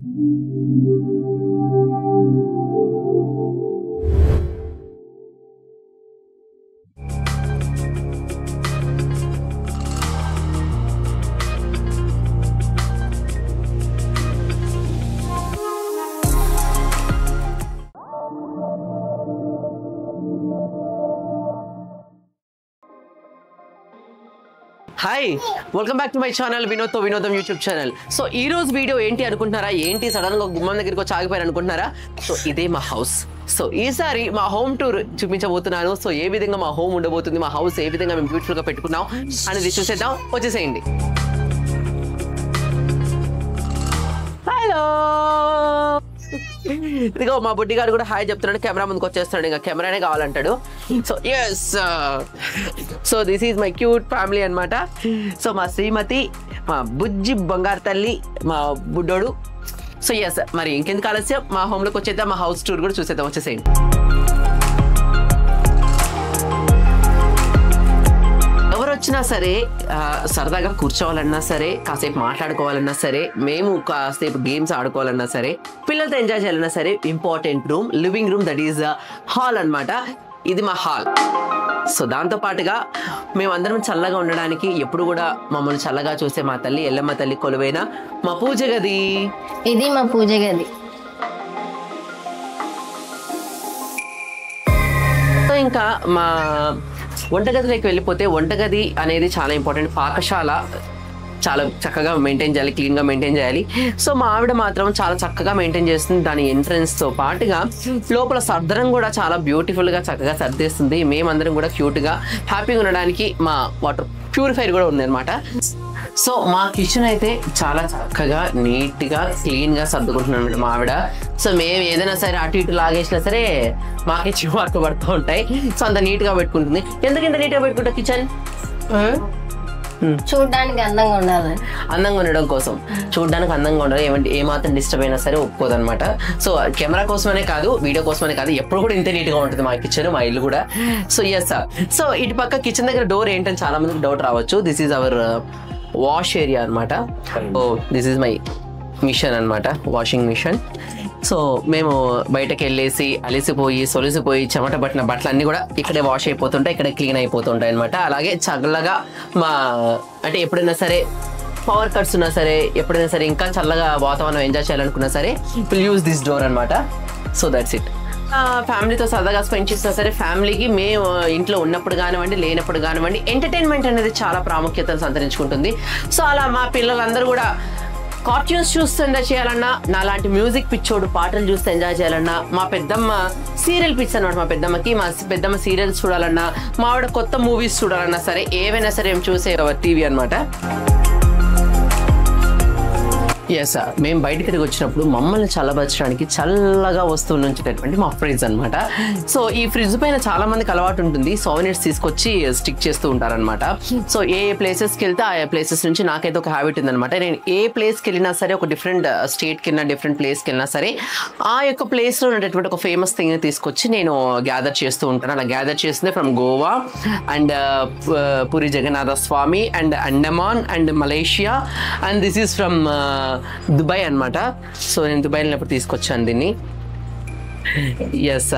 Hi welcome back to my channel వినోద్తో వినోదం YouTube channel. So ఈ రోజు వీడియో ఏంటి అనుకుంటున్నారా? ఏంటి సడన్ గా గుమ్మం దగ్గరికి వచ్చి ఆగిపోయారు అనుకుంటున్నారా? సో ఇదే మా హౌస్. సో ఈసారి మా హోమ్ టూర్ చూపించబోతున్నాను. సో ఏ విధంగా మా హోమ్ ఉండబోతుంది, మా హౌస్ ఏ విధంగా మేము బ్యూటిఫుల్ గా పెట్టుకున్నాం అనేది చూసేద్దాం. వచ్చేసేయండి. హలో, ఇదిగో మా బుడ్డి గారు కూడా హాయ్ చెప్తున్నాడు. కెమెరా ముందుకు వచ్చేస్తున్నాడు, ఇంకా కెమెరానే కావాలంటాడు. So yes, so this is my cute family అనమాట. సో మా శ్రీమతి, మా బుజ్జి బంగారు తల్లి, మా బుడ్డోడు. సో ఎస్, మరి ఇంకెందుకు ఆలస్యం, మా హోమ్లోకి వచ్చేద్దాం. మా హౌస్ టూర్ కూడా చూసేద్దాం. వచ్చేసేయండి. ఎవరు వచ్చినా సరే సరదాగా కూర్చోవాలన్నా సరే, కాసేపు మాట్లాడుకోవాలన్నా సరే, మేము కాసేపు గేమ్స్ ఆడుకోవాలన్నా సరే, పిల్లలతో ఎంజాయ్ చేయాలన్నా సరే, important room living room, that is hall అన్నమాట. ఇది మా హాల్. సో దాంతో పాటుగా మేమందరం చల్లగా ఉండడానికి, ఎప్పుడు కూడా మమ్మల్ని చల్లగా చూసే మా తల్లి ఎల్లమ్మ తల్లి కొలువైన మా పూజ గది. ఇది మా పూజ గది. సో ఇంకా మా వంటగదిలోకి వెళ్ళిపోతే, వంటగది అనేది చాలా ఇంపార్టెంట్. పాకశాల చాలా చక్కగా మెయింటైన్ చేయాలి, క్లీన్గా మెయింటైన్ చేయాలి. సో మా ఆవిడ మాత్రం చాలా చక్కగా మెయింటైన్ చేస్తుంది. దాని ఎంట్రన్స్తో పాటుగా లోపల సర్దరం కూడా చాలా బ్యూటిఫుల్గా చక్కగా సర్దేస్తుంది. మేమందరం కూడా క్యూట్గా హ్యాపీగా ఉండడానికి మా వాటర్ ప్యూరిఫైర్ కూడా ఉంది అనమాట. సో మా కిచెన్ అయితే చాలా చక్కగా నీట్గా క్లీన్గా సర్దుకుంటున్నాం అనమాట మా ఆవిడ. సో మేము ఏదైనా సరే అటు ఇటు లాగేసినా సరే మా కిచెన్ వర్క్ పడుతూ ఉంటాయి. సో అంత నీట్గా పెట్టుకుంటుంది. ఎందుకు ఇంత నీట్గా పెట్టుకుంటా కిచెన్? చూడడానికి అందంగా ఉండాలి. అందంగా ఉండడం కోసం, చూడడానికి అందంగా ఉండాలి. ఏమాత్రం డిస్టర్బ్ అయినా సరే ఒప్పుకోదనమాట. సో కెమెరా కోసమనే కాదు, వీడియో కోసమనే కాదు, ఎప్పుడు కూడా ఇంత నీట్గా ఉంటుంది మా కిచెన్, మా ఇల్లు కూడా. సో ఎస్, సో ఇటు పక్క కిచెన్ దగ్గర డోర్ ఏంటని చాలా మందికి డౌట్ రావచ్చు. This is our wash area అనమాట. So this is my machine అనమాట, వాషింగ్ మిషన్. సో మేము బయటకు వెళ్ళేసి అలసిపోయి సొలిసిపోయి చెమట పట్టిన బట్టలు అన్నీ కూడా ఇక్కడే వాష్ అయిపోతుంటాయి, ఇక్కడే క్లీన్ అయిపోతుంటాయి అనమాట. అలాగే చల్లగా మా అంటే ఎప్పుడైనా సరే పవర్ కట్స్ ఉన్నా సరే, ఎప్పుడైనా సరే ఇంకా చల్లగా వాతావరణం ఎంజాయ్ చేయాలనుకున్నా సరే, విల్ యూజ్ దిస్ డోర్ అనమాట. So that's it. ఫ్యామిలీతో సరదాగా స్పెండ్ చేసినా సరే, ఫ్యామిలీకి మేము ఇంట్లో ఉన్నప్పుడు కానివ్వండి, లేనప్పుడు కానివ్వండి, ఎంటర్టైన్మెంట్ అనేది చాలా ప్రాముఖ్యతను సంతరించుకుంటుంది. సో అలా మా పిల్లలందరూ కూడా కార్టూన్స్ చూస్తూ ఎంజాయ్ చేయాలన్నా, నా లాంటి మ్యూజిక్ పిచ్చోడు పాటలు చూస్తూ ఎంజాయ్ చేయాలన్నా, మా పెద్దమ్మ సీరియల్ పిచ్ అనమాట. మా పెద్దమ్మ సీరియల్స్ చూడాలన్నా, మా ఆవిడ కొత్త మూవీస్ చూడాలన్నా సరే, ఏవైనా సరే మేము చూసే టీవీ అనమాట. ఎస్, మేము బయట తిరిగి వచ్చినప్పుడు మమ్మల్ని చల్లబరచడానికి చల్లగా వస్తువులు ఉంచేటటువంటి మా ఫ్రిడ్జ్ అనమాట. సో ఈ ఫ్రిడ్జ్ పైన చాలా మందికి అలవాటు ఉంటుంది, సోవెనిర్స్ తీసుకొచ్చి స్టిక్ చేస్తూ ఉంటారనమాట. సో ఏ ప్లేసెస్కి వెళ్తే ఆ ప్లేసెస్ నుంచి నాకైతే ఒక హ్యాబిట్ ఉందనమాట. నేను ఏ ప్లేస్కి వెళ్ళినా సరే, ఒక డిఫరెంట్ స్టేట్కి వెళ్ళినా, డిఫరెంట్ ప్లేస్కి వెళ్ళినా సరే, ఆ యొక్క ప్లేస్లో ఉన్నటువంటి ఒక ఫేమస్ థింగ్ తీసుకొచ్చి నేను గ్యాదర్ చేస్తూ ఉంటాను. అలా గ్యాదర్ చేస్తుంది from Goa and Puri Jagannatha Swami and Andaman and Malaysia and this is from Dubai అనమాట. సో నేను దుబాయ్ వెళ్ళినప్పుడు తీసుకొచ్చాను దీన్ని. ఎస్,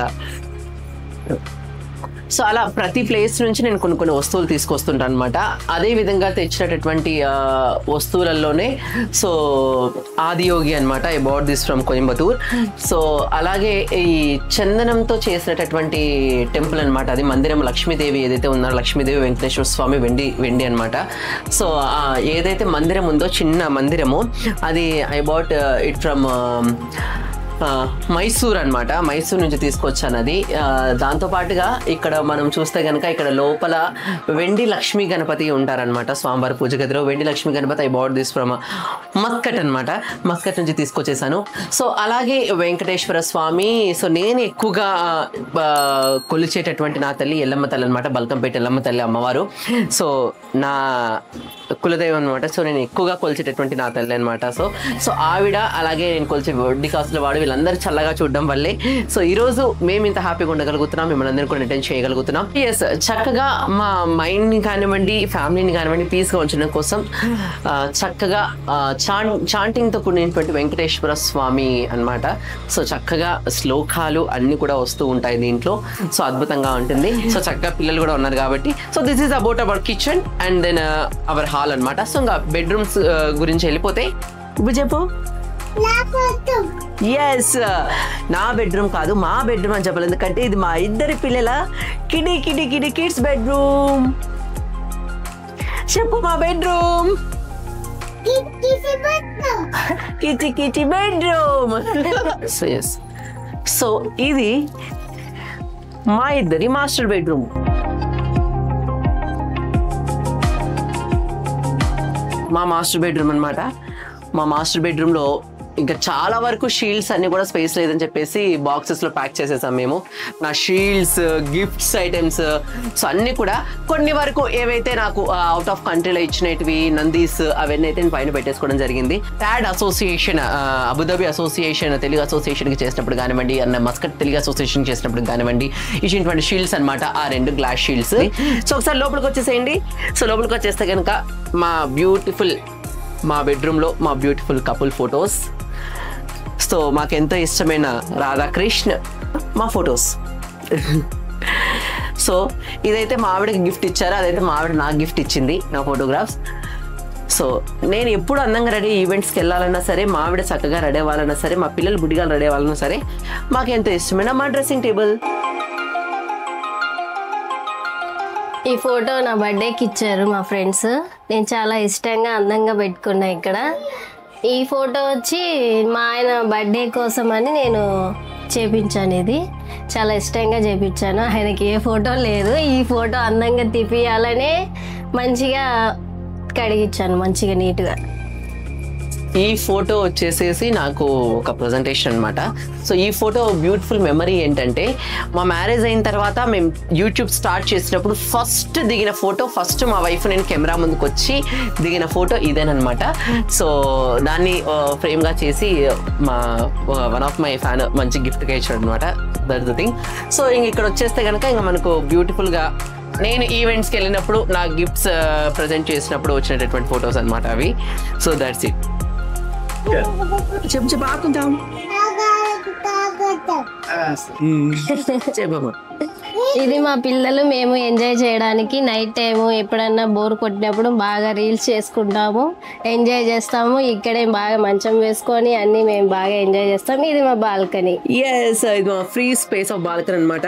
సో అలా ప్రతి ప్లేస్ నుంచి నేను కొన్ని వస్తువులు తీసుకొస్తుంటాను అనమాట. అదేవిధంగా తెచ్చినటువంటి వస్తువులలోనే సో ఆదియోగి అనమాట, I bought this from Coimbatore. So అలాగే ఈ చందనంతో చేసినటువంటి టెంపుల్ అనమాట, అది మందిరం. లక్ష్మీదేవి ఏదైతే ఉన్నారో, లక్ష్మీదేవి వెంకటేశ్వర స్వామి వెండి అనమాట. సో ఏదైతే మందిరం ఉందో, చిన్న మందిరము, అది I bought it from Mysore అనమాట. మైసూర్ నుంచి తీసుకొచ్చాను అది. దాంతోపాటుగా ఇక్కడ మనం చూస్తే కనుక ఇక్కడ లోపల వెండి లక్ష్మీ గణపతి ఉంటారనమాట. స్వామివారి పూజ గదిలో వెండి Lakshmi Ganapati I bought this from Muscat అనమాట. మస్కట్ నుంచి తీసుకొచ్చేసాను. సో అలాగే వెంకటేశ్వర స్వామి, సో నేను ఎక్కువగా కొలిచేటటువంటి నా తల్లి ఎల్లమ్మ తల్లి అనమాట, బల్కంపేట ఎల్లమ్మ తల్లి అమ్మవారు. సో నా కులదైవం అనమాట. సో నేను ఎక్కువగా కొలిచేటటువంటి నా తల్లి అనమాట. సో ఆవిడ, అలాగే నేను కొలిచే వడ్డీ కాసుల వాడు, వీళ్ళందరూ వీళ్ళందరూ చల్లగా చూడడం వల్లే సో ఈ రోజు మేము ఇంత హ్యాపీగా ఉండగలుగుతున్నాం, మిమ్మల్ని అందరినీ కూడా ఎంటర్టైన్ చేయగలుగుతున్నాం. ఎస్, చక్కగా మా మైండ్ని కానివ్వండి, ఫ్యామిలీని కానివ్వండి పీస్గా ఉంచడం కోసం చక్కగా చాంటింగ్తో కూడినటువంటి వెంకటేశ్వర స్వామి అన్నమాట. సో చక్కగా శ్లోకాలు అన్ని కూడా వస్తూ ఉంటాయి దీంట్లో. సో అద్భుతంగా ఉంటుంది. సో చక్కగా పిల్లలు కూడా ఉన్నారు కాబట్టి. So this is about our kitchen and then our hall అనమాట. సో ఇంకా బెడ్రూమ్స్ గురించి వెళ్ళిపోతే ఇప్పుడు చెప్పు. ఎస్, నా బెడ్రూమ్ కాదు, మా బెడ్రూమ్ అని చెప్పాలి. ఎందుకంటే ఇది మా ఇద్దరి పిల్లల కిడ్స్ బెడ్రూమ్. చెప్పు మా bedroom. కిటి bedroom. So yes, so ఇది మా ఇద్దరి మాస్టర్ బెడ్రూమ్. మా మాస్టర్ బెడ్రూమ్ అనమాట. మా మాస్టర్ బెడ్రూమ్లో ఇంకా చాలా వరకు షీల్డ్స్ అన్ని కూడా స్పేస్ లేదని చెప్పేసి బాక్సెస్లో ప్యాక్ చేసేసాం మేము. నా షీల్డ్స్, గిఫ్ట్స్ ఐటమ్స్, సో అన్నీ కూడా కొన్ని వరకు ఏవైతే నాకు అవుట్ ఆఫ్ కంట్రీలో ఇచ్చినవి నందీస్ అవన్నీ అయితే నేను పైన పెట్టేసుకోవడం జరిగింది. టాడ్ అసోసియేషన్, అబుదాబి అసోసియేషన్, తెలుగు అసోసియేషన్కి చేసినప్పుడు కానివ్వండి, అన్న మస్కట్ తెలుగు అసోసియేషన్ చేసినప్పుడు కానివ్వండి ఇచ్చినటువంటి షీల్డ్స్ అనమాట, ఆ 2 గ్లాస్ షీల్డ్స్. సో ఒకసారి లోపలికి వచ్చేసేయండి. సో లోపలికి వచ్చేస్తే కనుక మా బెడ్రూమ్లో మా బ్యూటిఫుల్ కపుల్ ఫొటోస్. సో మాకెంతో ఇష్టమైన రాధాకృష్ణ మా ఫొటోస్. సో ఇదైతే మా ఆవిడకి గిఫ్ట్ ఇచ్చారు, అదైతే మా ఆవిడ నాకు గిఫ్ట్ ఇచ్చింది, నా ఫోటోగ్రాఫ్స్. సో నేను ఎప్పుడు అందంగా రెడీ ఈవెంట్స్కి వెళ్ళాలన్నా సరే, మా ఆవిడ చక్కగా రెడీ అవ్వాలన్నా సరే, మా పిల్లలు బుడ్డిగా రెడీ అవ్వాలన్నా సరే, మాకెంతో ఇష్టమైన మా డ్రెస్సింగ్ టేబుల్. ఈ ఫోటో నా బర్త్డేకి ఇచ్చారు మా ఫ్రెండ్స్. నేను చాలా ఇష్టంగా అందంగా పెట్టుకున్నా ఇక్కడ. ఈ ఫోటో వచ్చి మా ఆయన బర్త్డే కోసం అని నేను చేపించాను. ఇది చాలా ఇష్టంగా చేపించాను. ఆయనకి ఏ ఫోటో లేదు, ఈ ఫోటో అందంగా తీపియాలనే మంచిగా కడిగించాను, మంచిగా నీట్గా. ఈ ఫోటో వచ్చేసేసి నాకు ఒక ప్రజెంటేషన్ అనమాట. సో ఈ ఫోటో బ్యూటిఫుల్ మెమరీ ఏంటంటే, మా మ్యారేజ్ అయిన తర్వాత మేము యూట్యూబ్ స్టార్ట్ చేసినప్పుడు ఫస్ట్ దిగిన ఫోటో, ఫస్ట్ మా వైఫ్ నేను కెమెరా ముందుకు వచ్చి దిగిన ఫోటో ఇదేనమాట. సో దాన్ని ఫ్రేమ్గా చేసి మా వన్ ఆఫ్ మై ఫ్యాన్ మంచి గిఫ్ట్గా ఇచ్చాడు అనమాట. That's the thing. సో ఇక్కడ వచ్చేస్తే కనుక ఇంకా మనకు బ్యూటిఫుల్గా నేను ఈవెంట్స్కి వెళ్ళినప్పుడు నా గిఫ్ట్స్ ప్రజెంట్ చేసినప్పుడు వచ్చినటువంటి ఫొటోస్ అనమాట అవి. So that's it. చెప్పు ఆకుంటాం. ఇది మా పిల్లలు మేము ఎంజాయ్ చేయడానికి నైట్ టైము ఎప్పుడన్నా బోర్ కొట్టినప్పుడు బాగా రీల్స్ చేసుకుంటాము, ఎంజాయ్ చేస్తాము. ఇక్కడే బాగా మంచం వేసుకొని అన్ని మేము బాగా ఎంజాయ్ చేస్తాము. ఇది మా బాల్కనీ. ఎస్, ఇది మా ఫ్రీ స్పేస్ ఆఫ్ బాల్కనీ అనమాట.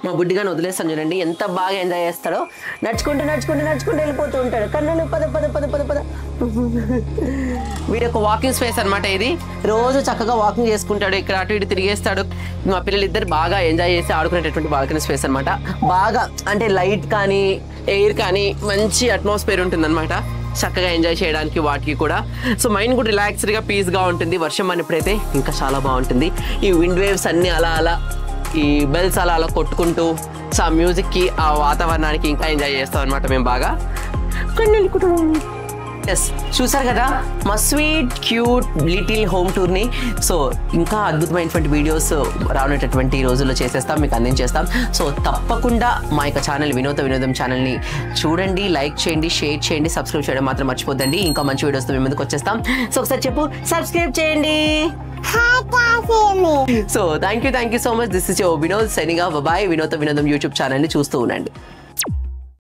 మా బుడ్డిగాని వదిలేస్తాను చూడండి, ఎంత బాగా ఎంజాయ్ చేస్తాడో. నడుచుకుంటూ వెళ్ళిపోతూ ఉంటాడు. కన్ను పద. వీడి ఒక వాకింగ్ స్పేస్ అనమాట ఇది. రోజు చక్కగా వాకింగ్ చేసుకుంటాడు, ఇక్కడ అటు ఇటు తిరిగేస్తాడు. మా పిల్లలు ఇద్దరు బాగా ఎంజాయ్ చేసి ఆడుకునేటటువంటి బాల్కనీ స్పేస్ అనమాట. బాగా అంటే లైట్ కానీ ఎయిర్ కానీ మంచి అట్మాస్ఫియర్ ఉంటుంది అనమాట, చక్కగా ఎంజాయ్ చేయడానికి వాటికి కూడా. సో మైండ్ కూడా రిలాక్స్డ్గా పీస్గా ఉంటుంది. వర్షం అనేప్పుడైతే ఇంకా చాలా బాగుంటుంది. ఈ విండ్ వేవ్స్ అన్నీ అలా ఈ బెల్స్ అలా కొట్టుకుంటూ, సో ఆ మ్యూజిక్కి ఆ వాతావరణానికి ఇంకా ఎంజాయ్ చేస్తాం అనమాట మేము బాగా. ఎస్, చూసారు కదా మా స్వీట్ క్యూట్ లిటిల్ హోమ్ టూర్ని. సో ఇంకా అద్భుతమైనటువంటి వీడియోస్ రానున్నటువంటి రోజుల్లో చేసేస్తాం, మీకు అందించేస్తాం. సో తప్పకుండా మా యొక్క ఛానల్ వినోదం ఛానల్ని చూడండి, లైక్ చేయండి, షేర్ చేయండి, సబ్స్క్రైబ్ చేయడం మాత్రం మర్చిపోద్దండి. ఇంకా మంచి వీడియోస్తో మీ ముందుకు వచ్చేస్తాం. సో ఒకసారి చెప్పు, సబ్స్క్రైబ్ చేయండి. So thank you so much. This is your Vinod signing off. Bye. Vinodam YouTube ఛానల్ని చూస్తూ ఉండండి.